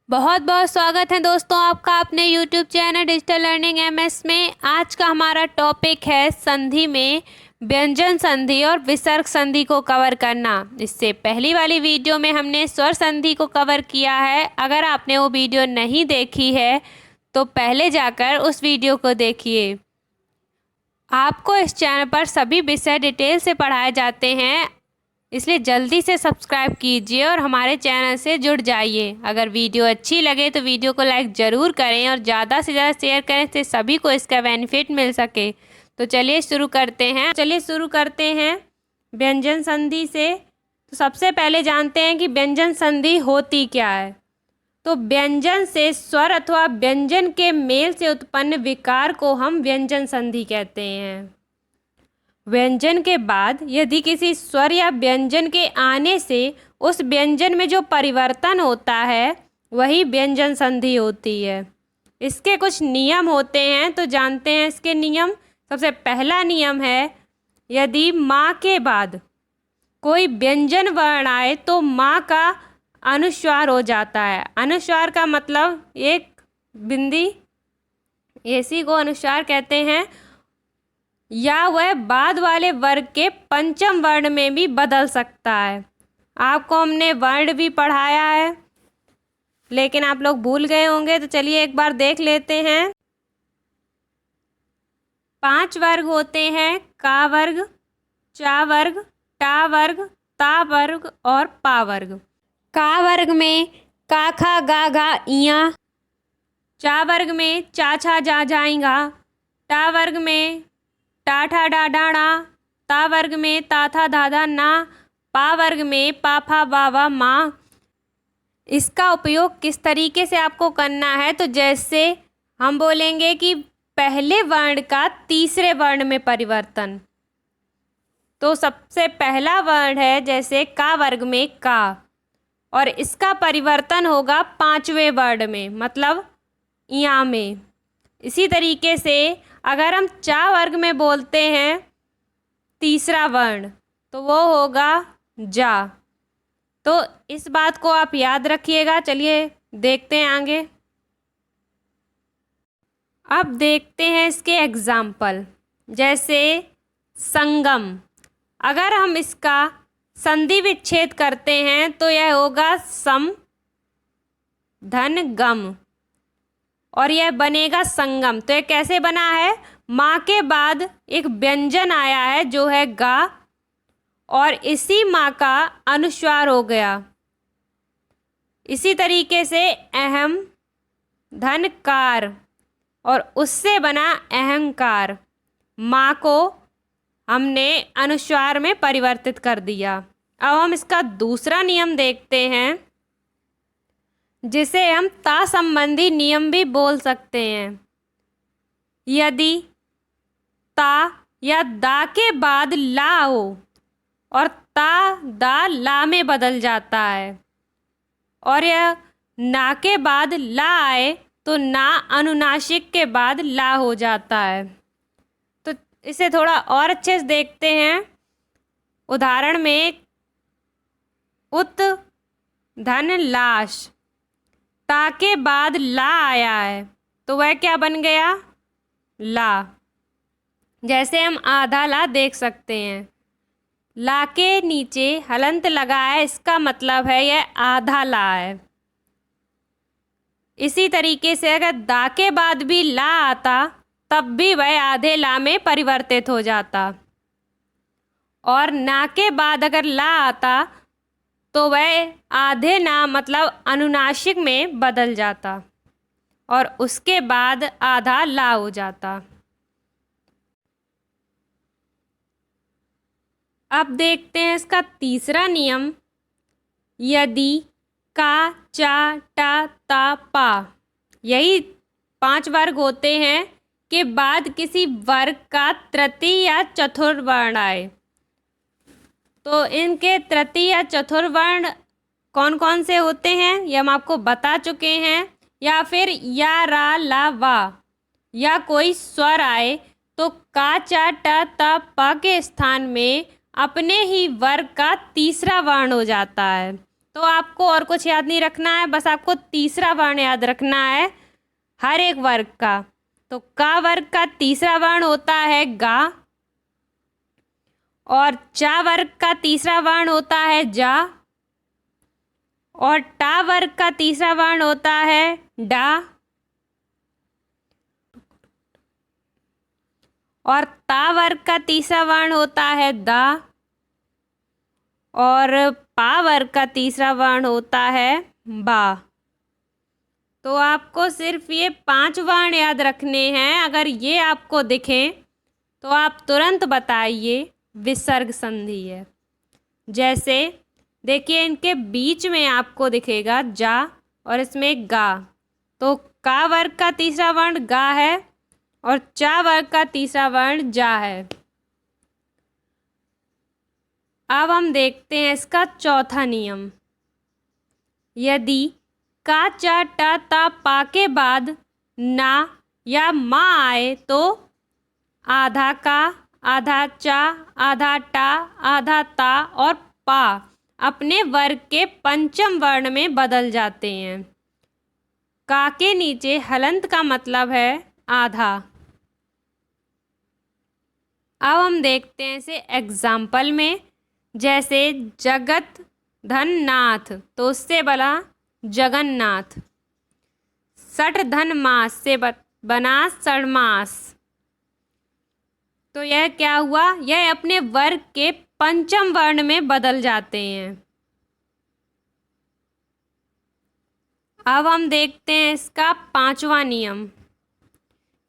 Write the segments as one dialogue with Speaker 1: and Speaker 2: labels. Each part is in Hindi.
Speaker 1: बहुत बहुत स्वागत है दोस्तों आपका अपने YouTube channel digital learning MS में। आज का हमारा टॉपिक है संधि में व्यंजन संधि और विसर्ग संधि को कवर करना। इससे पहली वाली वीडियो में हमने स्वर संधि को कवर किया है। अगर आपने वो वीडियो नहीं देखी है तो पहले जाकर उस वीडियो को देखिए। आपको इस चैनल पर सभी विषय डिटेल से पढ़ाए जाते हैं, इसलिए जल्दी से सब्सक्राइब कीजिए और हमारे चैनल से जुड़ जाइए। अगर वीडियो अच्छी लगे तो वीडियो को लाइक ज़रूर करें और ज़्यादा से ज़्यादा शेयर करें जिससे सभी को इसका बेनिफिट मिल सके। तो चलिए शुरू करते हैं व्यंजन संधि से। तो सबसे पहले जानते हैं कि व्यंजन संधि होती क्या है। तो व्यंजन से स्वर अथवा व्यंजन के मेल से उत्पन्न विकार को हम व्यंजन संधि कहते हैं। व्यंजन के बाद यदि किसी स्वर या व्यंजन के आने से उस व्यंजन में जो परिवर्तन होता है वही व्यंजन संधि होती है। इसके कुछ नियम होते हैं, तो जानते हैं इसके नियम। सबसे पहला नियम है, यदि माँ के बाद कोई व्यंजन वर्ण आए तो माँ का अनुस्वार हो जाता है। अनुस्वार का मतलब एक बिंदी, इसी को अनुस्वार कहते हैं, या वह बाद वाले वर्ग के पंचम वर्ण में भी बदल सकता है। आपको हमने वर्ण भी पढ़ाया है लेकिन आप लोग भूल गए होंगे, तो चलिए एक बार देख लेते हैं। 5 वर्ग होते हैं, का वर्ग, चा वर्ग, टा वर्ग, ता वर्ग और पा वर्ग। का वर्ग में का खा गा घा इया, चा वर्ग में चा छा जा जाएगा, टा वर्ग में टा ठा डा डाणा, ता वर्ग में ता था धाधा ना, पा वर्ग में पा फा वावा माँ। इसका उपयोग किस तरीके से आपको करना है, तो जैसे हम बोलेंगे कि पहले वर्ण का तीसरे वर्ण में परिवर्तन। तो सबसे पहला वर्ण है जैसे का वर्ग में का, और इसका परिवर्तन होगा 5वें वर्ण में, मतलब या में। इसी तरीके से अगर हम चा वर्ग में बोलते हैं तीसरा वर्ण तो वो होगा जा। तो इस बात को आप याद रखिएगा। चलिए देखते हैं आगे। अब देखते हैं इसके एग्जाम्पल। जैसे संगम, अगर हम इसका संधि विच्छेद करते हैं तो यह होगा सम धन गम और यह बनेगा संगम। तो यह कैसे बना है, माँ के बाद एक व्यंजन आया है जो है गा और इसी माँ का अनुस्वार हो गया। इसी तरीके से अहम धन कार और उससे बना अहंकार। माँ को हमने अनुस्वार में परिवर्तित कर दिया। अब हम इसका दूसरा नियम देखते हैं जिसे हम ता संबंधी नियम भी बोल सकते हैं। यदि ता या दा के बाद ला हो और ता दा ला में बदल जाता है, और यह ना के बाद ला आए तो ना अनुनासिक के बाद ला हो जाता है। तो इसे थोड़ा और अच्छे से देखते हैं। उदाहरण में उत धन लाश, ता के बाद ला आया है तो वह क्या बन गया, ला। जैसे हम आधा ला देख सकते हैं, ला के नीचे हलंत लगा है, इसका मतलब है यह आधा ला है। इसी तरीके से अगर दा के बाद भी ला आता तब भी वह आधे ला में परिवर्तित हो जाता, और ना के बाद अगर ला आता तो वह आधे ना मतलब अनुनासिक में बदल जाता और उसके बाद आधा ला हो जाता। अब देखते हैं इसका तीसरा नियम। यदि का चा टा ता पा, यही 5 वर्ग होते हैं, के बाद किसी वर्ग का तृतीय या चतुर्थ वर्ण आए, तो इनके तृतीय या चतुर्थ वर्ण कौन कौन से होते हैं ये हम आपको बता चुके हैं। या फिर या रा ला वा, या कोई स्वर आए तो का चा टा ता पा के स्थान में अपने ही वर्ग का तीसरा वर्ण हो जाता है। तो आपको और कुछ याद नहीं रखना है, बस आपको तीसरा वर्ण याद रखना है हर एक वर्ग का। तो का वर्ग का तीसरा वर्ण होता है गा, और चा वर्ग का तीसरा वर्ण होता है जा, और टा वर्ग का तीसरा वर्ण होता है डा, और ता वर्ग का तीसरा वर्ण होता है दा, और पा वर्ग का तीसरा वर्ण होता है बा। तो आपको सिर्फ ये 5 वर्ण याद रखने हैं। अगर ये आपको दिखें तो आप तुरंत बताइए विसर्ग संधि है। जैसे देखिए, इनके बीच में आपको दिखेगा जा और इसमें गा, तो का वर्ग का तीसरा वर्ण गा है और चा वर्ग का तीसरा वर्ण जा है। अब हम देखते हैं इसका चौथा नियम। यदि का चा टा ता पा के बाद ना या मा आए तो आधा का, आधा चा, आधा टा, आधा ता और पा अपने वर्ग के पंचम वर्ण में बदल जाते हैं। का के नीचे हलंत का मतलब है आधा। अब हम देखते हैं इसे एग्जाम्पल में। जैसे जगत धन नाथ, तो उससे बना जगन्नाथ। सठ धन मास से बना सड़मास। तो यह क्या हुआ, यह अपने वर्ग के पंचम वर्ण में बदल जाते हैं। अब हम देखते हैं इसका पांचवा नियम।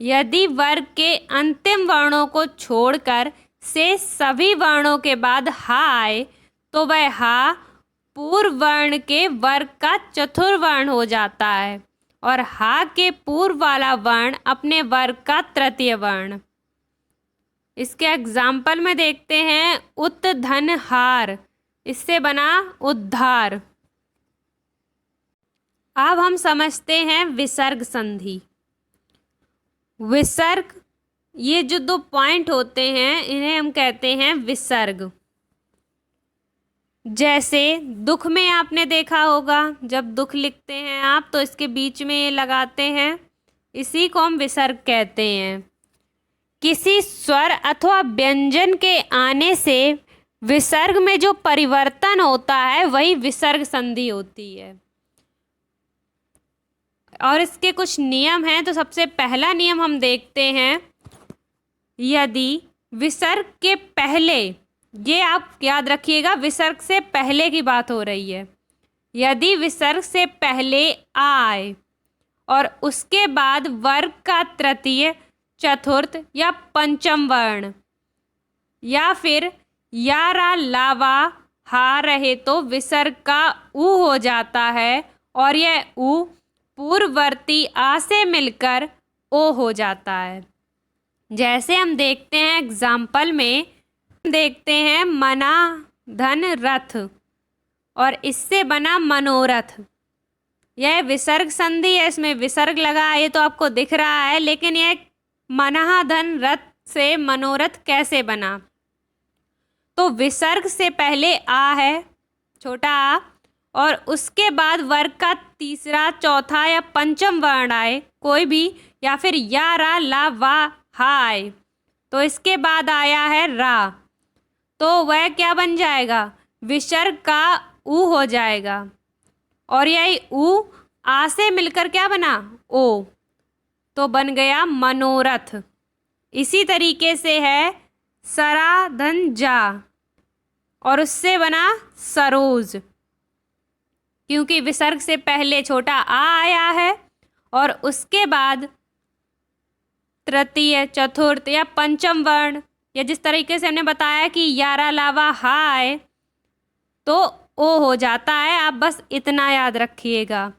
Speaker 1: यदि वर्ग के अंतिम वर्णों को छोड़कर से सभी वर्णों के बाद हा आए तो वह हा पूर्व वर्ण के वर्ग का चतुर्वर्ण हो जाता है और हा के पूर्व वाला वर्ण अपने वर्ग का तृतीय वर्ण। इसके एग्जाम्पल में देखते हैं उत धन हार, इससे बना उद्धार। अब हम समझते हैं विसर्ग संधि। विसर्ग, ये जो 2 पॉइंट होते हैं इन्हें हम कहते हैं विसर्ग। जैसे दुख में आपने देखा होगा, जब दुख लिखते हैं आप तो इसके बीच में ये लगाते हैं, इसी को हम विसर्ग कहते हैं। किसी स्वर अथवा व्यंजन के आने से विसर्ग में जो परिवर्तन होता है वही विसर्ग संधि होती है। और इसके कुछ नियम हैं। तो सबसे पहला नियम हम देखते हैं, यदि विसर्ग के पहले, ये आप याद रखिएगा विसर्ग से पहले की बात हो रही है, यदि विसर्ग से पहले आए और उसके बाद वर्ग का तृतीय, चतुर्थ या पंचम वर्ण, या फिर या रा लावा हा रहे तो विसर्ग का ऊ हो जाता है और यह ऊ पूर्ववर्ती आ से मिलकर ओ हो जाता है। जैसे हम देखते हैं एग्जाम्पल में, देखते हैं मना धन रथ और इससे बना मनोरथ। यह विसर्ग संधि है, इसमें विसर्ग लगा, ये तो आपको दिख रहा है, लेकिन यह मना धन रथ से मनोरथ कैसे बना। तो विसर्ग से पहले आ है, छोटा आ, और उसके बाद वर्ग का तीसरा, चौथा या पंचम वर्ण आए कोई भी, या फिर या रा ला वा हा आए, तो इसके बाद आया है रा, तो वह क्या बन जाएगा, विसर्ग का ऊ हो जाएगा। और यही ऊ आ से मिलकर क्या बना, ओ, तो बन गया मनोरथ। इसी तरीके से है सरा धन जा और उससे बना सरोज, क्योंकि विसर्ग से पहले छोटा आ आया है और उसके बाद तृतीय, चतुर्थ या पंचम वर्ण, या जिस तरीके से हमने बताया कि यारा लावा हा आए तो ओ हो जाता है। आप बस इतना याद रखिएगा।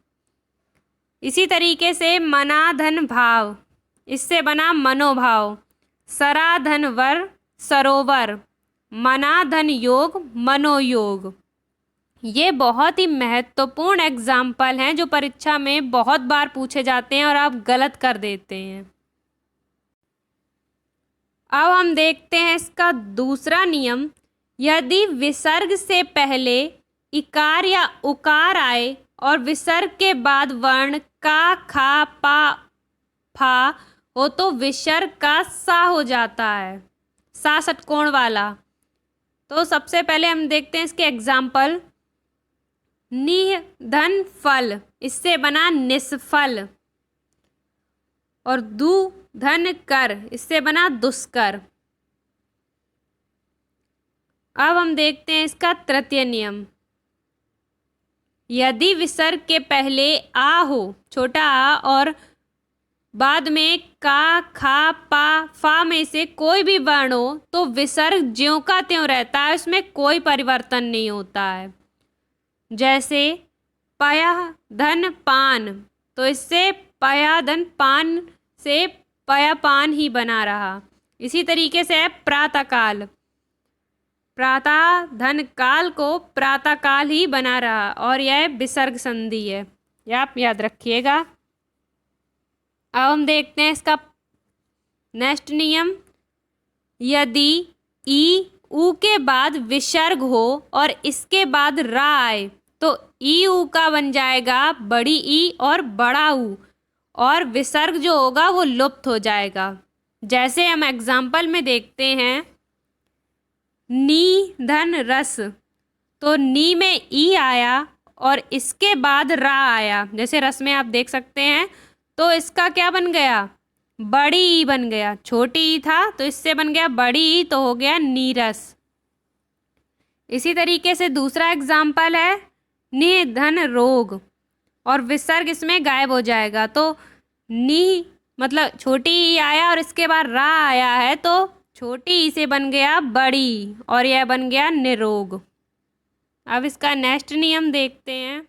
Speaker 1: इसी तरीके से मना धन भाव, इससे बना मनोभाव। सरा धन वर सरोवर, मना धन योग मनोयोग। ये बहुत ही महत्वपूर्ण एग्जाम्पल हैं जो परीक्षा में बहुत बार पूछे जाते हैं और आप गलत कर देते हैं। अब हम देखते हैं इसका दूसरा नियम। यदि विसर्ग से पहले इकार या उकार आए और विसर्ग के बाद वर्ण का, खा, पा, फा हो तो विसर्ग का सा हो जाता है, सा षटकोण वाला। तो सबसे पहले हम देखते हैं इसके एग्जाम्पल। निह धन फल, इससे बना निष्फल। और दु धन कर, इससे बना दुष्कर। अब हम देखते हैं इसका तृतीय नियम। यदि विसर्ग के पहले आ हो, छोटा आ, और बाद में का, खा, पा, फा में से कोई भी वर्ण हो तो विसर्ग ज्यों का त्यों रहता है, उसमें कोई परिवर्तन नहीं होता है। जैसे पया धन पान, तो इससे पया धन पान से पया पान ही बना रहा। इसी तरीके से है प्रातःकाल, प्रातः धन काल को प्रातःकाल ही बना रहा, और यह विसर्ग संधि है, यह आप याद रखिएगा। अब हम देखते हैं इसका नेक्स्ट नियम। यदि ई ऊ के बाद विसर्ग हो और इसके बाद रा आए तो ई ऊ का बन जाएगा बड़ी ई और बड़ा ऊ, और विसर्ग जो होगा वो लुप्त हो जाएगा। जैसे हम एग्जाम्पल में देखते हैं, नी धन रस, तो नी में ई आया और इसके बाद रा आया, जैसे रस में आप देख सकते हैं, तो इसका क्या बन गया, बड़ी ई बन गया। छोटी ई था तो इससे बन गया बड़ी ई, तो हो गया नीरस। इसी तरीके से दूसरा एग्जाम्पल है नि धन रोग, और विसर्ग इसमें गायब हो जाएगा, तो नी मतलब छोटी ई आया और इसके बाद रा आया है, तो छोटी ई से बन गया बड़ी, और यह बन गया निरोग। अब इसका नेक्स्ट नियम देखते हैं।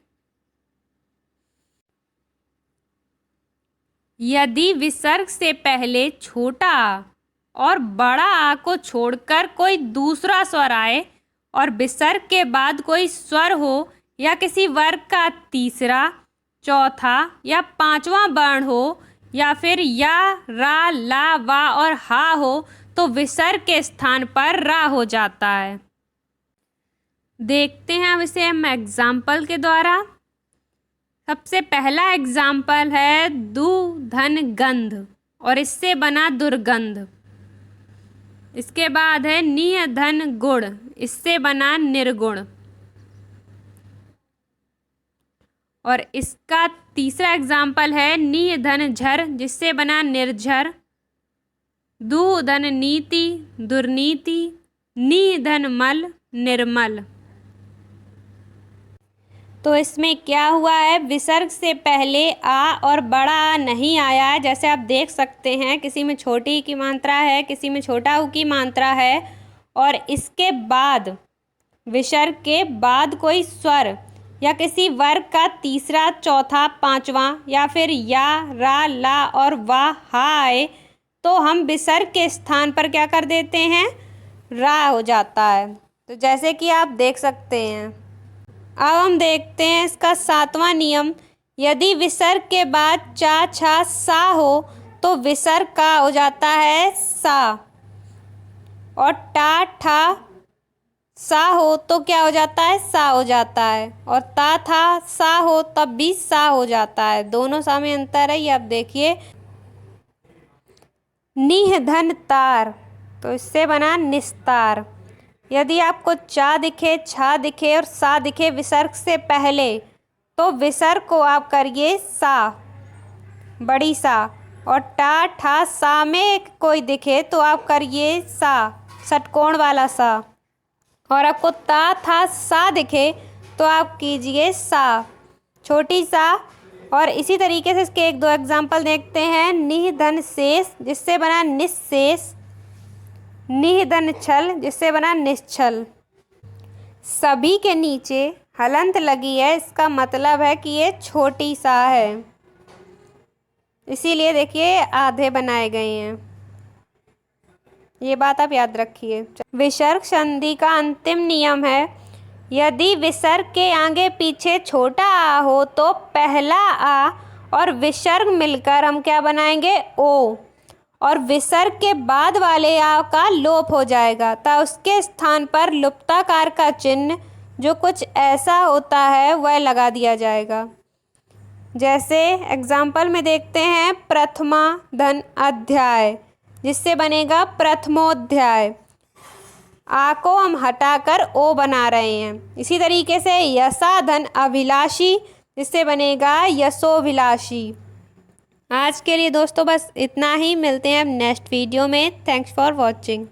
Speaker 1: यदि विसर्ग से पहले छोटा आ और बड़ा आ को छोड़कर कोई दूसरा स्वर आए और विसर्ग के बाद कोई स्वर हो या किसी वर्ग का तीसरा, चौथा या पांचवा वर्ण हो, या फिर या, रा, ला, वा और हा हो, तो विसर्ग के स्थान पर रा हो जाता है। देखते हैं अब इसे हम एग्जाम्पल के द्वारा। सबसे पहला एग्जाम्पल है दु धन गंध, और इससे बना दुर्गंध। इसके बाद है निह धन गुण, इससे बना निर्गुण। और इसका तीसरा एग्जाम्पल है निह धन झर, जिससे बना निर्झर। दु धन नीति, दुर्नीति। नि धन मल, निर्मल। तो इसमें क्या हुआ है, विसर्ग से पहले आ और बड़ा आ नहीं आया है, जैसे आप देख सकते हैं, किसी में छोटी ई की मात्रा है, किसी में छोटा ऊ की मात्रा है, और इसके बाद विसर्ग के बाद कोई स्वर या किसी वर्ग का तीसरा, चौथा, पांचवा या फिर या, रा, ला और वा, हा आए, तो हम विसर्ग के स्थान पर क्या कर देते हैं, रा हो जाता है। तो जैसे कि आप देख सकते हैं। अब हम देखते हैं इसका सातवां नियम। यदि विसर्ग के बाद चा, छा, सा हो तो विसर्ग का हो जाता है सा, और टा, ठा, सा हो तो क्या हो जाता है, सा हो जाता है, और ता, था, सा हो तब भी सा हो जाता है। दोनों सा में अंतर है, ये आप देखिए। निह धन तार, तो इससे बना निस्तार। यदि आपको चा दिखे, छा दिखे और सा दिखे विसर्ग से पहले, तो विसर्ग को आप करिए सा, बड़ी सा, और टा, ठा, सा में कोई दिखे तो आप करिए सा, षटकोण वाला सा, और आपको ता, था, सा दिखे तो आप कीजिए सा, छोटी सा। और इसी तरीके से इसके एक दो एग्जाम्पल देखते हैं। निह धन शेष, जिससे बना निःशेष। निह धन छल, जिससे बना निश्चल। सभी के नीचे हलंत लगी है, इसका मतलब है कि ये छोटी सा है, इसीलिए देखिए आधे बनाए गए हैं। ये बात आप याद रखिए। विसर्ग संधि का अंतिम नियम है, यदि विसर्ग के आगे पीछे छोटा आ हो तो पहला आ और विसर्ग मिलकर हम क्या बनाएंगे, ओ, और विसर्ग के बाद वाले आ का लोप हो जाएगा, तब उसके स्थान पर लुप्ताकार का चिन्ह जो कुछ ऐसा होता है वह लगा दिया जाएगा। जैसे एग्जाम्पल में देखते हैं प्रथमा धन अध्याय, जिससे बनेगा प्रथमोध्याय। आ को हम हटाकर ओ बना रहे हैं। इसी तरीके से यशा धन अभिलाषी, जिससे बनेगा यशोभिलाषी। आज के लिए दोस्तों बस इतना ही, मिलते हैं अब नेक्स्ट वीडियो में। Thanks for watching.